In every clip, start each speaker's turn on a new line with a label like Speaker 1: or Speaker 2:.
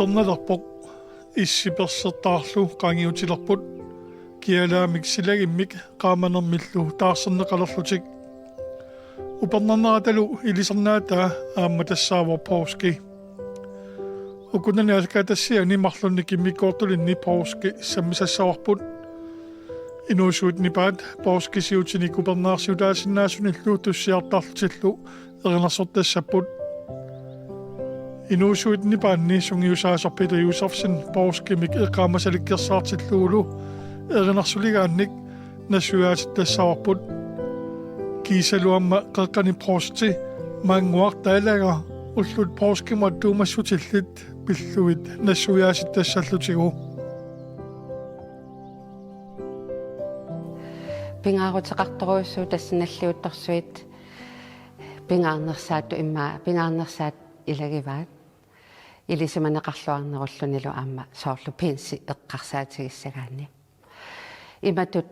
Speaker 1: Upernalerpoq issipersertaarlu qaangiutilerput kialaamik silagimmik qaamanermillu taarserneqalerlutik upernerneratalu ilisernaataa aamma tassaavor ukunani alkaatassiani marlunni kimmikkoortulinni pooski sammisassaawarput inuusuutnipaat pooskisiutini kupernaarsiutaasinnaassunillu tussiartarlutillu erinarsortassaput inuusuutnipaanni sungiusaasorpitu Josefsen pooskimik eqqaamasalikkersaartilluulu erinarsuligaannik nassuaatittassaawarput kiisaluamma qeqqani poosti maanguartaalaga ullut pooskimat tuumassutillit pilluit nassuyaasittassallutigu
Speaker 2: pingaarutеқарторуйссуу тассиналлиутторсуит pingaarnersaattu immaa pingaarnersaat iлагиваат илисиманеқарлуарнеруллунилу аама соорлу пинси эққарсаатигиссагаани иматут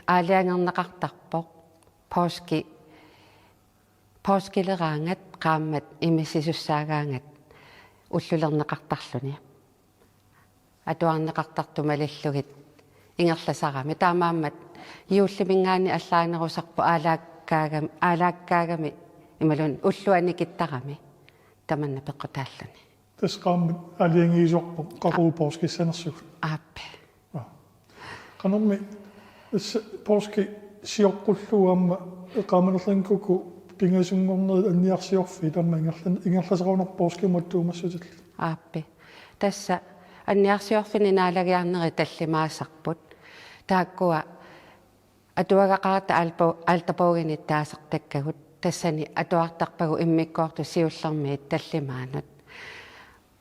Speaker 2: аалиангернеқартарпоқ пооскилераангат qaammat имисисуссаагаангат уллулернеқартарлуни атуарнеқартартумалиллугит ингерласарами таамааммат иуллимингаани аллаанерусарпу аалааккаагами ималун уллуаникиттарами таманна пеққутааллуни
Speaker 1: тасqaammat алиангиисорпо qaruupooskissанерсуг
Speaker 2: ааппи
Speaker 1: канорми пооски сиоққуллуамма эққааманерлангуку пингасунгорнери анниарсиорфи тамма ингерласаруунерпооскимат туумассутил
Speaker 2: ааппи тасса анниарсиорфини наалагиарнери таллимаасарпут тааккуа атуагақарата аалтапаугини таасертаккагут тассани атуартарпагу иммиккоорту сиуллермиит таллимаанут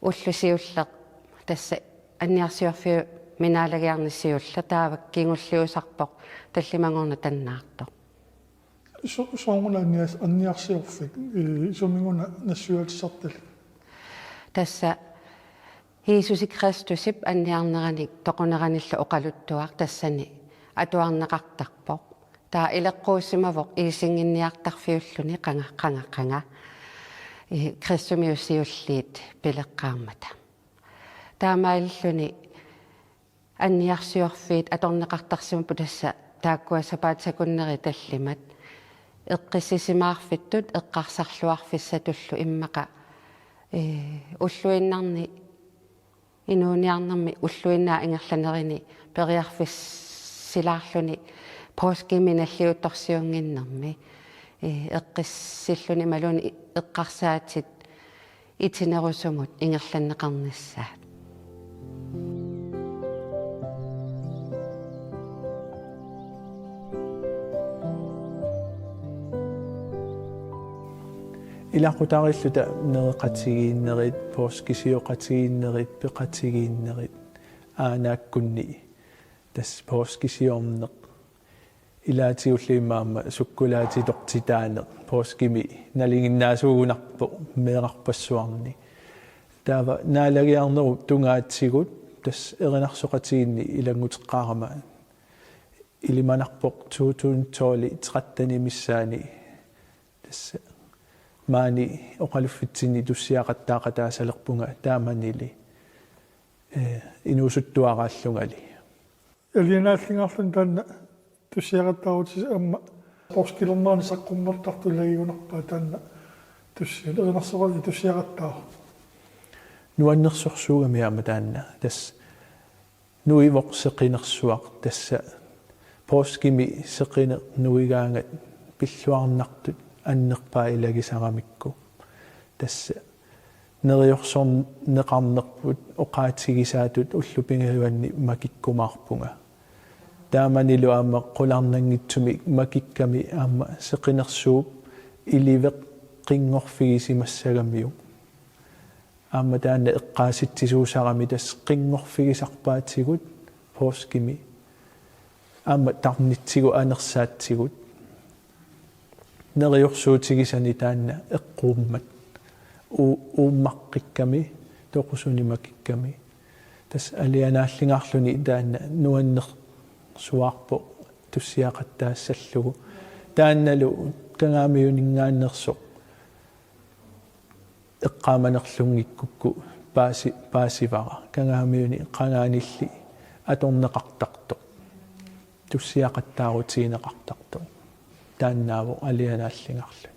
Speaker 2: уллусиуллеқ тасса анниарсиорфи минаалагиарниссиулла таавак кингуллиусарпоқ таллимангорна таннаартоқ
Speaker 1: соомулаанниас анниарсиорфик сумингуна нассуатиссартал
Speaker 2: тасса Иисуси Кристусип анниарнераник тоқунеранилла оқалуттуар тассани атуарнеқартарпоқ таа илеққууссимавоқ иисингинниартарфиуллуни қанга Кристумиуссиуллиит пилеққармата таамааллуни анниарсиорфиит аторнеқартарсимапу тасса тааккуасапаатсакуннери таллимат эққиссисимаарфиттут эққарсарлуарфиссатуллу иммақа уллуиннарни инууниарнэрми уллуиннаа ингерланерини периарфиссилаарлуни пооскиминаллиутторсиунгиннэрми эққиссиллуни малуни эққарсаатит итинерусумут ингерланнеқарниссаат
Speaker 3: илақутаариллута неэқатигииннерит пооскисиоқатигииннерит пеқатигииннерит аанааккунни тас пооскисиорнеқ илаатигуллиимаама суккулаатитортитаанеқ пооскими налингиннаасуугунарпо меэқарпассуарни таава наалагиарнеру тунгаатсигут тас эринарсоқатигинни илангутеққарама илиманарпоқ 2012 миссаани тас маани оқалуффитсини туссиақаттаақатаасалерпунга тааманили инуусуттуарааллунгали
Speaker 1: элинааллингарлун таанна туссиақаттаарутис амма пооскилернаани саққуммертартулагигунарпаа таанна туссиал эринарсоқали туссиақаттаа
Speaker 3: нуаннерсорсуугами аама таанна тас нуивоқ сеқинерсуақ тасса пооскими сеқине нуигаангат пиллуарнартут аннерпаа илагисарамикку тасса нериорсорн неқарнерпут оқаатигисаатут уллупингаюанни макиккумаарпунга тааманилу аама қуларнангитсуми макикками аама сеқинерсууп иливеқ қингорфигисимассагамиу аама таана эққааситсисуусарами тас қингорфигисарпаатигут пооскими аама тарнитсигу анерсаатсигут нериорсуутигисани таанна эққууммат ууммаққикками тоқусунимакикками тас алианааллингаарлуни таанна нуаннер суарпо туссиақаттаассаллугу таанналу кангаамиунингааннерсоқ эққааманерлунгиккукку paasivara kangaamiuni qanaanilli atorneqartartu tussiaqattaarutiineqartartu taannaavu alianaallingarluni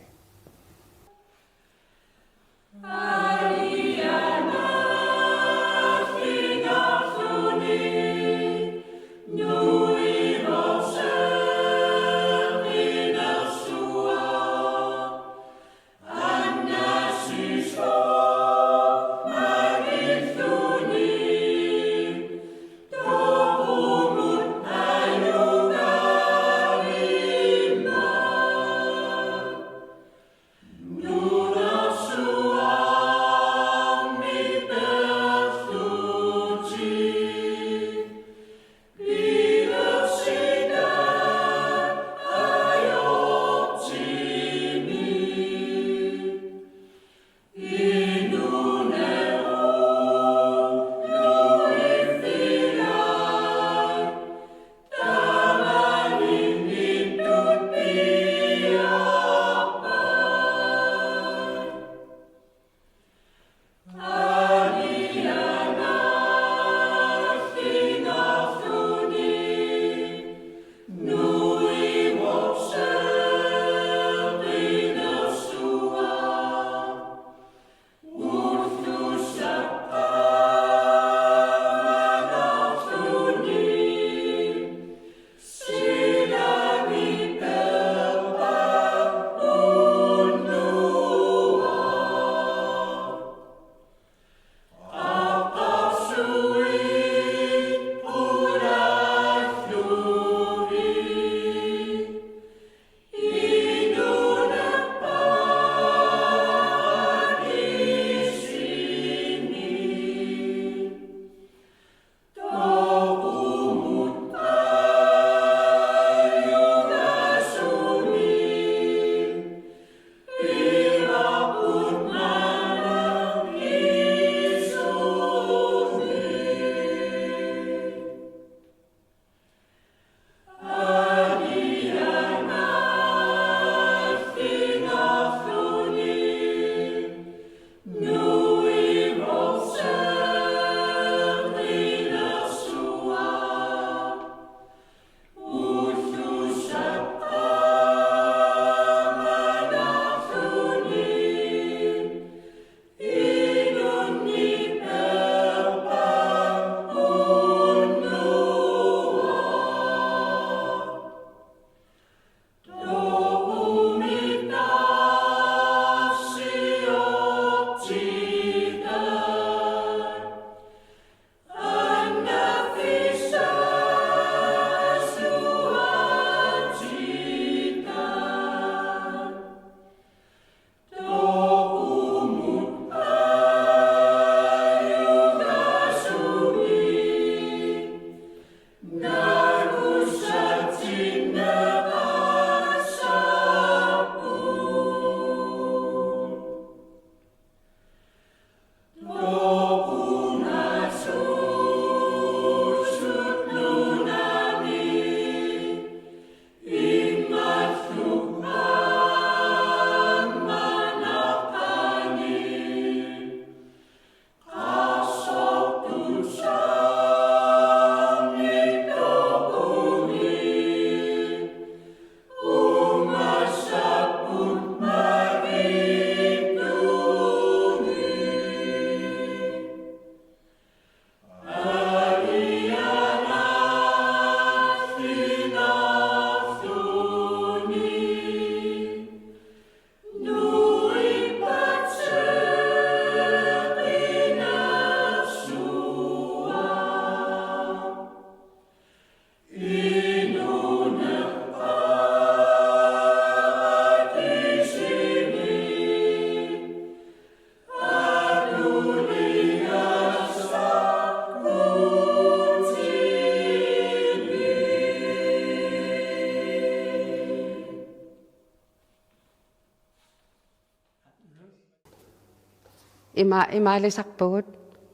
Speaker 2: имаалисарпугут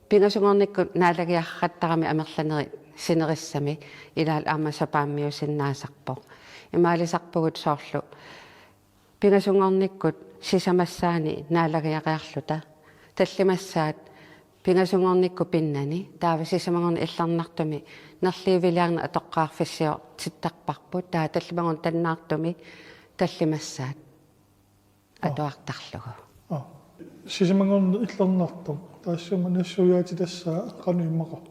Speaker 2: пингасунгорниккут наалагиарраттарами амерланери синерissami илаал аамасапааммиусиннаасарпо имаалисарпугут соорлу пингасунгорниккут сисамассаани наалагиақиарлута таллимассаат Pingasungornikku pinnani taavasisamangorni illarnartumi nerliiviliarna atoqqaarfissior tittarparput taatallimangorn tannaartumi tallimassaat atuartarlugu.
Speaker 1: Sisimangorn illarnartum taassuma nassuyaati tassaa qanuimmaqo.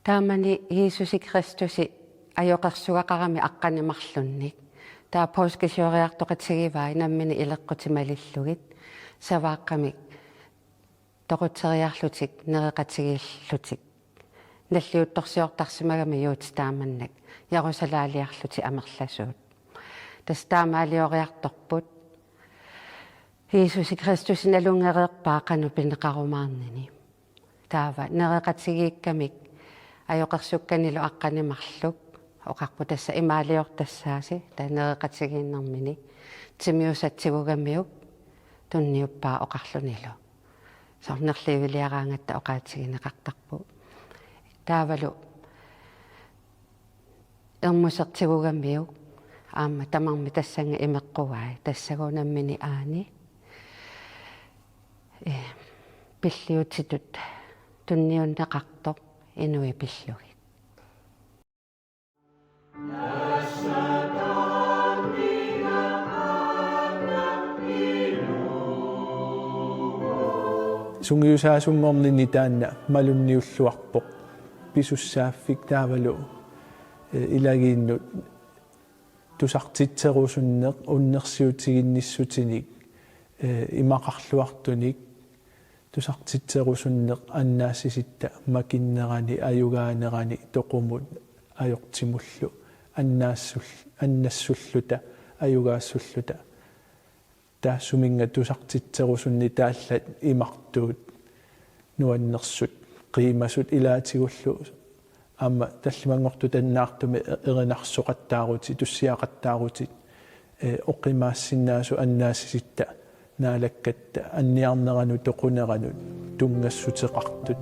Speaker 2: Taamani Jeesusi Kristusi ajoqersugaqarami aqqanimarlunnik. Taa pooskisioriartoqatigivai nammini ileqqutimalillugit savaaqqami toqutseriarlutik nereqatigillutik. Nalliuttorsiortarsimagami juutitaamannak Jerusalaaliarluti amerlasuut. Tas taamaalioriartorput Jeesusi Kristusin alungereerpaa qanupineqarumaarnini. Taava nereqatigiikkamik ajoqersukkannilu aqqanimarluk oqarpu tassa imaaliortassaasi tanereqatigiinnermini timiusatsigugammiuk tunniuppaa oqarlunilu sornerliiviliaraangatta oqaatigineqartarpu taavalu ermusertigugammiuk aamma tamarmi tassanga imeqqugai tassagunammini aani pilliutitut tunniunneqartoq inui pillugi.
Speaker 3: Sungiusaasungornini taanna malunniulluarpoq pisussaaffik taavalu ilagiinnut tusartitserusunneq unnersiutiginnissutinik imaqarluartunik tusartitserusunneq annaassisitta makinnerani ayugaanerani toqumut ajortimullu annassulluta ayugaassulluta taassuminga tusartitserusunni taallat imartuut nuannersut qiimasut ilaatigullu amma tallimangortu tannaartumi erinarsoqattaaruti tussiaqattaaruti oqimaassinnaasu annaassisitta naalakkatta anniarneranu toquneranut tungassutiqartut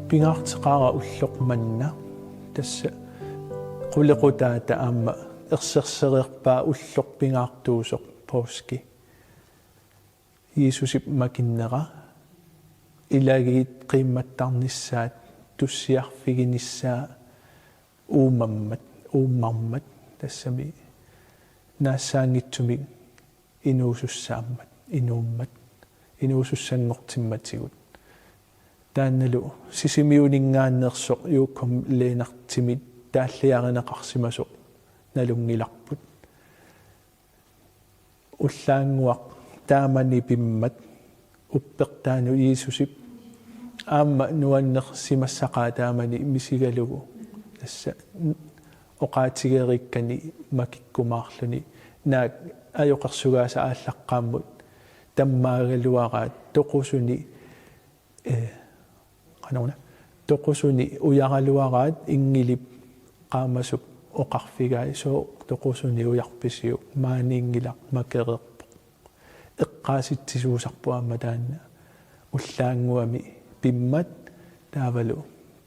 Speaker 3: pingaarteqaara ulloqmanna tassa qulequtaata aamma ersersererpaa ulloq pingaartuusoq pooski Jeesusip makinnera ilagiit qiimmattarnissaat tussiarfiginissaa uummarmat tassami naassaangitsumik inuusussaammat inuusussangortimmatigut taannalu sisimiuningaannersoq yuukkom leenartimit taalliarineqarsimasoq nalungilarput ullaanguaq taamani pimmat uppertaanu Jeesusip aamma nuannersimassaqaa taamani misigalugu tassa oqaatigerikkani makikkumaarluni naak ajoqersugaasa aallaqqaammut tammaagaluaraat toqusuni toqusuni uyaraluaraat ingilip qaamasup oqarfigai soo toqusuni ujarpisiu maaniingilaq makererpoq eqqaasitsisuusarpu aamma taanna ullaanguami pimmat taavalu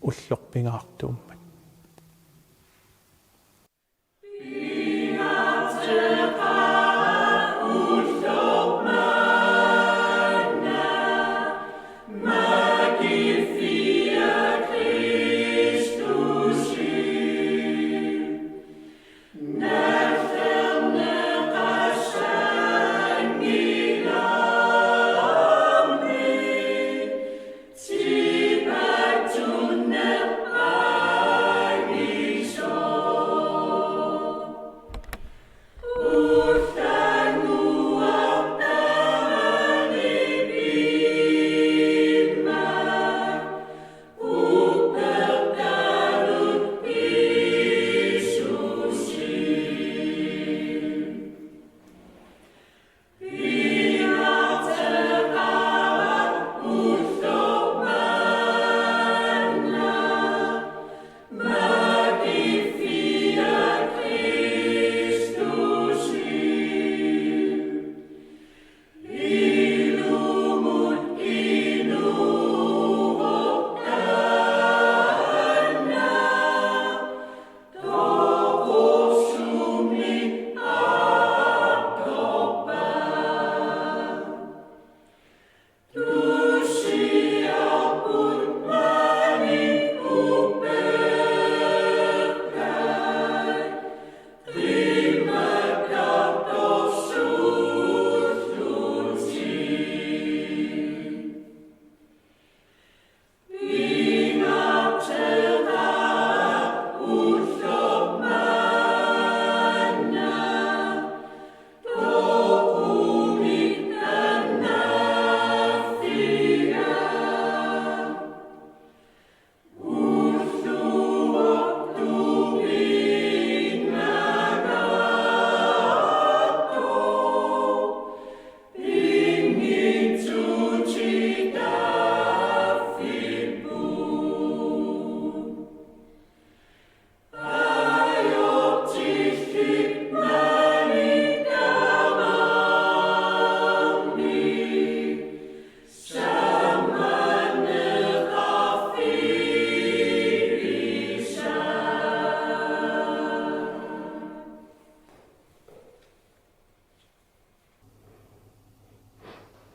Speaker 3: ullorpingaartuummat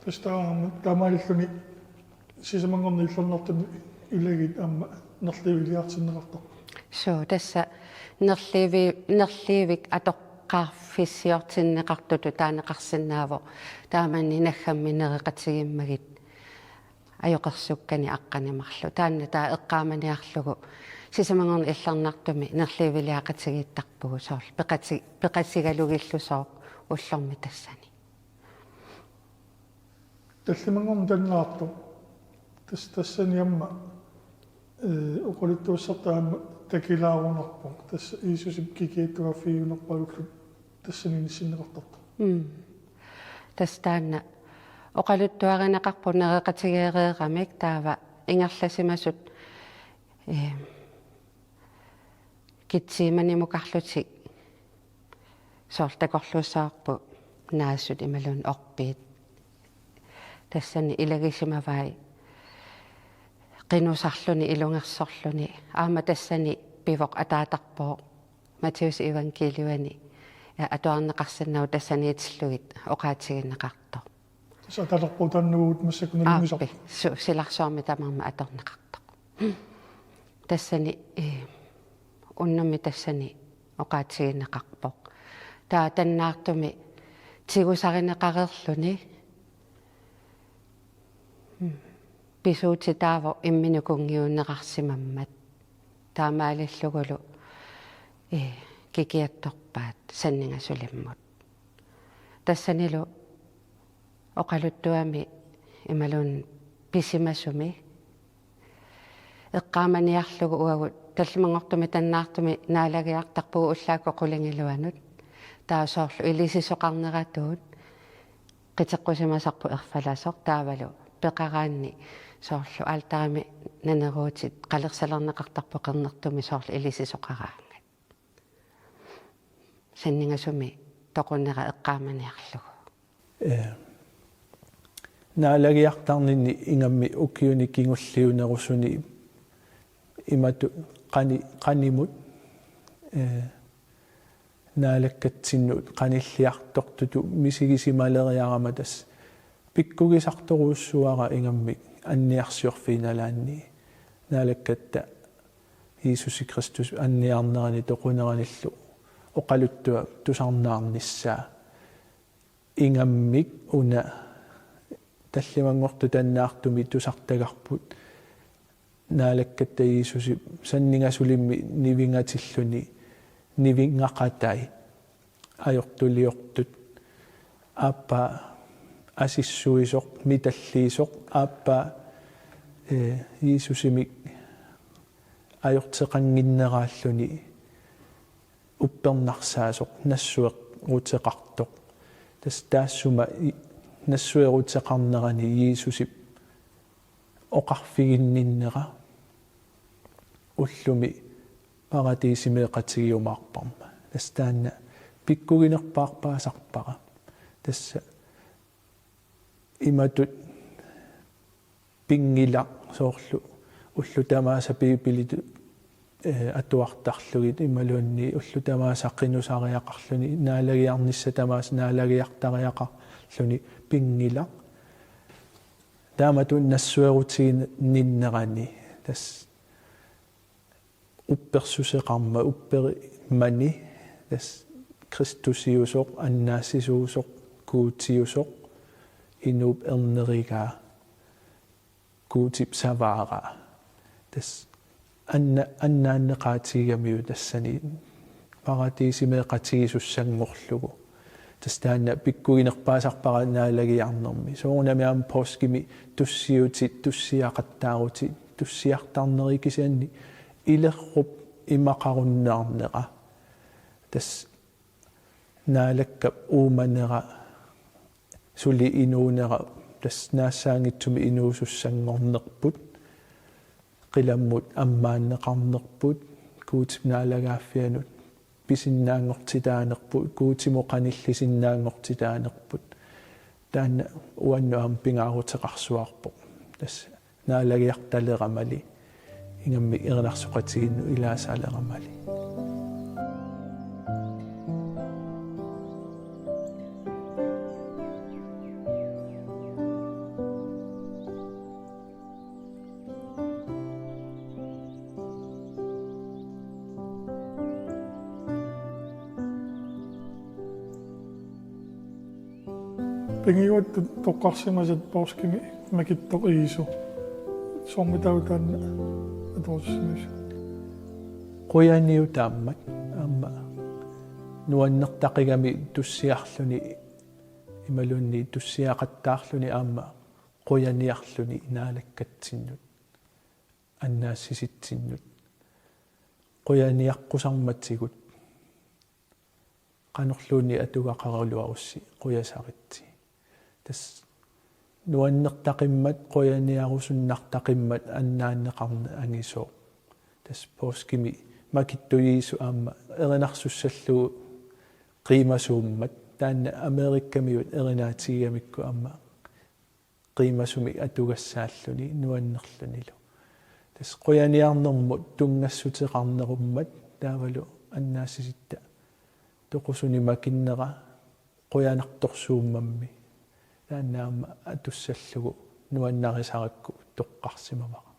Speaker 1: тастаа таамааллуни сисамангорни иллернартуни илагит аама нерливилиартиннеқартоқ
Speaker 2: соо тасса нерливик атоққарфиссиортиннеқартуту таанеқарсинааво таамани наггамми нереқатигиммагит ajоқерсуккани аққанимарлу таанна таа эққааманиарлугу сисамангорни иллернартуми нерливилиақатигиттарпугу соорл пеқатигалугиллусоо уллорми тассани
Speaker 1: таллимангорни таннаарту тассани амма оқолиттуссартаама такилаарунарпу тасса иисусип кикиаттуаффиунерпалуллу тассани ниссиннеқартарта
Speaker 2: тастаанна оқалуттуаринеқарпу нереқатигеереерамик таава ингерласимасут китсииманимукарлутик соортакорлуссаарпу наассут ималун орпиит тассани илагисимавай qinusarluni ilungersorluni aama tassani pivok ataataqpoo Matteus evankeliuani atuarneqarsinnau tassaniitillugit oqaatiginneqarto
Speaker 1: саталерпу таннуут массакуналимисор
Speaker 2: силарсуарми тамарма аторнеқарто тассани уннами тассани oqaatiginneqarpoq taa tannaartumi tигусаринеқарерлуни писуутитааво имминукунгиуннеқарсимаммат таамаалиллугулу кикиатторпаат саннингасулиммут тассанилу оқалуттуами ималун писимасуми эққааманиарлугу уагут таллимангортуми таннаартуми наалагиартарпугу уллаакку қулингилуанут таасоорлу илисисоқарнератуут қитеққусимасарпу ерфаласор таавалу пеқараанни соорлу аалтарами нанеруутит қалерсалернеқартарпу қернертуми соорлу илисисоқараангат саннингасуми тоқуннера эққааманиарлугу
Speaker 3: наалагиартарнинни ингамми уккиуни кингуллиунерусуни имату qaнимут наалаккатсиннут qanilliartortutu мисигисималериарама тас пиккугисарторуussуара ингамми анниарсиорфиналаанни наалаккатта Иисуси Кристус анниарнерани тоқунераниллу оқалуттуа тусарнаарниссаа ингаммик уна таллимангорту таннаартуми тусартагарпут наалаккатта Иисуси саннингасулимми нивингатиллуни нивингақатай ajortuliortut ааппа асиссуисоқ миталлиисоқ ааппа Иисусимик ajorteqanginнерааллуни уппернарсаасоқ нассуеқ рутеқартоқ тас таассума нассуерутеқарнерани Иисусип оқарфигинниннера уллуми паратисимеқатигиумаарпарма тас таанна пиккугинерпаарпаасарпара тасса иматут пингила соорлу уллу тамааса пипилиту атуартарлугит ималуанни уллу тамааса қинусариақарлуни наалагиарнисса тамаас наалагиартариақарлуни пингила тааматун нассуерутигин ниннерани тас упперсусеқарма уппери мани тас Кристусиусоқ аннаассисуусоқ куутиусоқ инуп эрнеригаа куутип саваара тас аннааннеқаатигамиу тассани паратисимеқатигисуссангорлугу тас таанна пиккугинерпаасарпара наалагиарнерми соорнамиам поскими туссиутит туссиақаттаарути туссиартарнерикисианни илерруп имақаруннаарнера тас наалаккап ууманера сули инуунера тас наассаангитсуми инуусуссангорнерпут qilammut аммааннеқарнерпут куутип наалагааффианут писиннаангортитааnerput куутимоқаниллисиннаангортитааnerput таанна уаннуам пингаарутеқарсуарпо тас наалагиарталерамали ингамми ернарсоқатигинну илаасаалерамали
Speaker 1: пингиуат тоққарсимасат поорскими макиттоқ сормитаутаанна аторсимис
Speaker 3: qoyaniu taammat aamma nuannertaqigami tussiarluni imalunni tussiaqattaarluni aamma qoyaniarluni inaalakkatsinnut annaassisitsinnut qoyaniaqqusarmatsigut qanorluuni atugaqaruluarussi qoyasaritsi tas nuannertaqimmat qoyaniarusunnartaqimmat annaanneqarna angisoo tas pooskimi makittuyiisu aamma erinarsussallugu qiimasuummat taanna amerikkamiut erinaatigigamikku aamma qiimasumi atugassaalluni nuannerlunilu tas qoyaniarnermut tungassutiqarnerummat taavalu annaassisitta toqusuni makinnera qoyanartorsuummammi taanna aamma atussallugu nuannarisaqakku toqqarsimamaqa